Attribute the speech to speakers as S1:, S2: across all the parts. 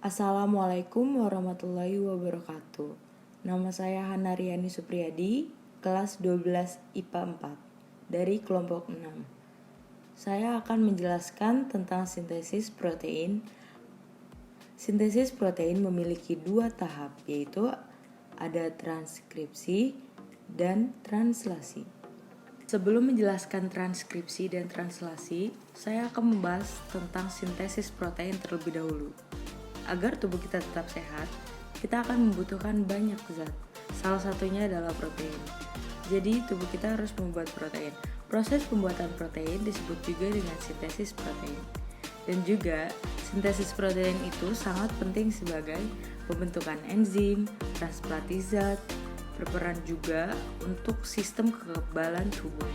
S1: Assalamualaikum warahmatullahi wabarakatuh. Nama saya Hana Riani Supriyadi, kelas 12 IPA 4 dari kelompok 6. Saya akan menjelaskan tentang sintesis protein. Sintesis protein memiliki dua tahap, yaitu ada transkripsi dan translasi. Sebelum menjelaskan transkripsi dan translasi, saya akan membahas tentang sintesis protein terlebih dahulu. Agar tubuh kita tetap sehat, kita akan membutuhkan banyak zat. Salah satunya adalah protein. Jadi, tubuh kita harus membuat protein. Proses pembuatan protein disebut juga dengan sintesis protein. Dan juga, sintesis protein itu sangat penting sebagai pembentukan enzim, transportasi zat, berperan juga untuk sistem kekebalan tubuh.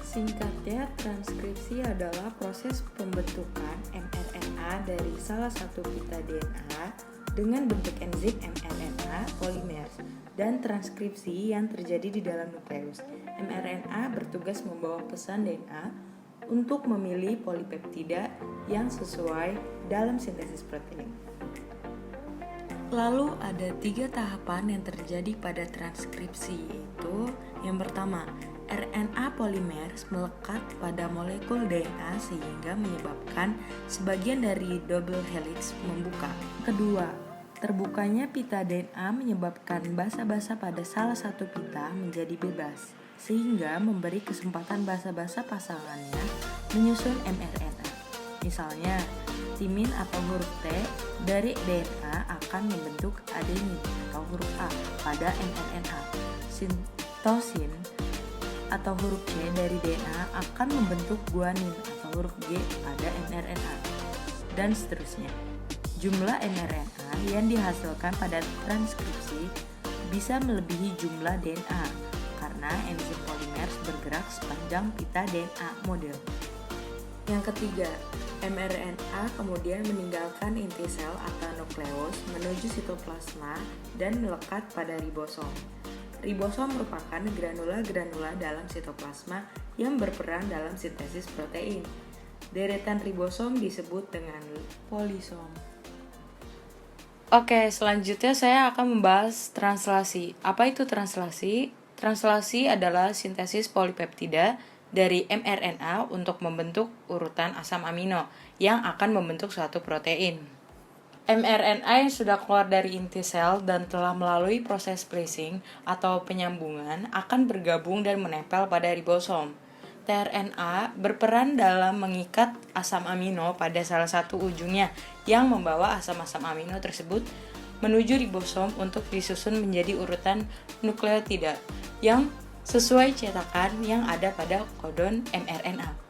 S1: Singkatnya, transkripsi adalah proses pembentukan mRNA dari salah satu pita DNA dengan bentuk enzim mRNA polimers dan transkripsi yang terjadi di dalam nukleus. mRNA bertugas membawa pesan DNA untuk memilih polipeptida yang sesuai dalam sintesis protein. Lalu ada 3 tahapan yang terjadi pada transkripsi, yaitu yang pertama, RNA polimers melekat pada molekul DNA sehingga menyebabkan sebagian dari double helix membuka. Kedua, terbukanya pita DNA menyebabkan basa-basa pada salah satu pita menjadi bebas, sehingga memberi kesempatan basa-basa pasangannya menyusun mRNA. Misalnya, timin atau huruf T dari DNA akan membentuk adenin atau huruf A pada mRNA. Sitosin atau huruf C dari DNA akan membentuk guanin atau huruf G pada mRNA, dan seterusnya. Jumlah mRNA yang dihasilkan pada transkripsi bisa melebihi jumlah DNA karena enzim polimers bergerak sepanjang pita DNA model. Yang ketiga, mRNA kemudian meninggalkan inti sel atau nukleus menuju sitoplasma dan melekat pada ribosom. Ribosom merupakan granula-granula dalam sitoplasma yang berperan dalam sintesis protein. Deretan ribosom disebut dengan polisom. Oke, selanjutnya saya akan membahas translasi. Apa itu translasi? Translasi adalah sintesis polipeptida dari mRNA untuk membentuk urutan asam amino yang akan membentuk suatu protein. mRNA yang sudah keluar dari inti sel dan telah melalui proses splicing atau penyambungan akan bergabung dan menempel pada ribosom. tRNA berperan dalam mengikat asam amino pada salah satu ujungnya yang membawa asam-asam amino tersebut menuju ribosom untuk disusun menjadi urutan nukleotida yang sesuai cetakan yang ada pada kodon mRNA.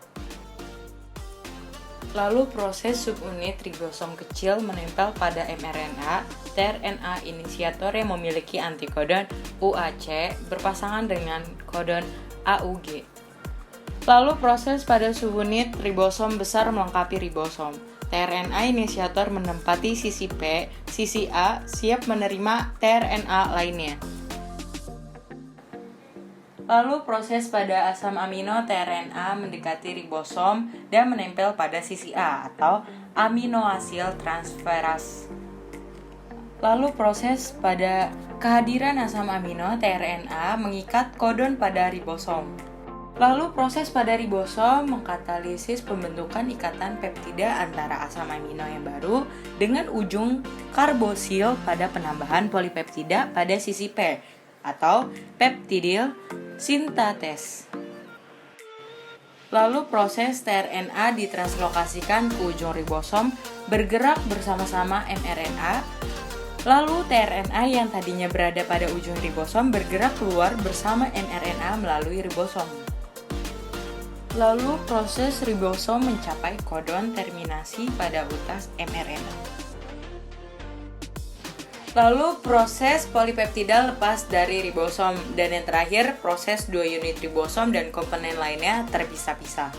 S1: Lalu proses subunit ribosom kecil menempel pada mRNA. tRNA inisiator yang memiliki antikodon UAC berpasangan dengan kodon AUG. Lalu proses pada subunit ribosom besar melengkapi ribosom. tRNA inisiator menempati sisi P, sisi A siap menerima tRNA lainnya. Lalu proses pada asam amino tRNA mendekati ribosom dan menempel pada sisi A atau aminoasil transferase. Lalu proses pada kehadiran asam amino tRNA mengikat kodon pada ribosom. Lalu proses pada ribosom mengkatalisis pembentukan ikatan peptida antara asam amino yang baru dengan ujung karbosil pada penambahan polipeptida pada sisi P atau peptidil sintates. Lalu proses tRNA ditranslokasikan ke ujung ribosom bergerak bersama-sama mRNA. Lalu tRNA yang tadinya berada pada ujung ribosom bergerak keluar bersama mRNA melalui ribosom. Lalu proses ribosom mencapai kodon terminasi pada utas mRNA. Lalu proses polipeptida lepas dari ribosom, dan yang terakhir proses 2 unit ribosom dan komponen lainnya terpisah-pisah.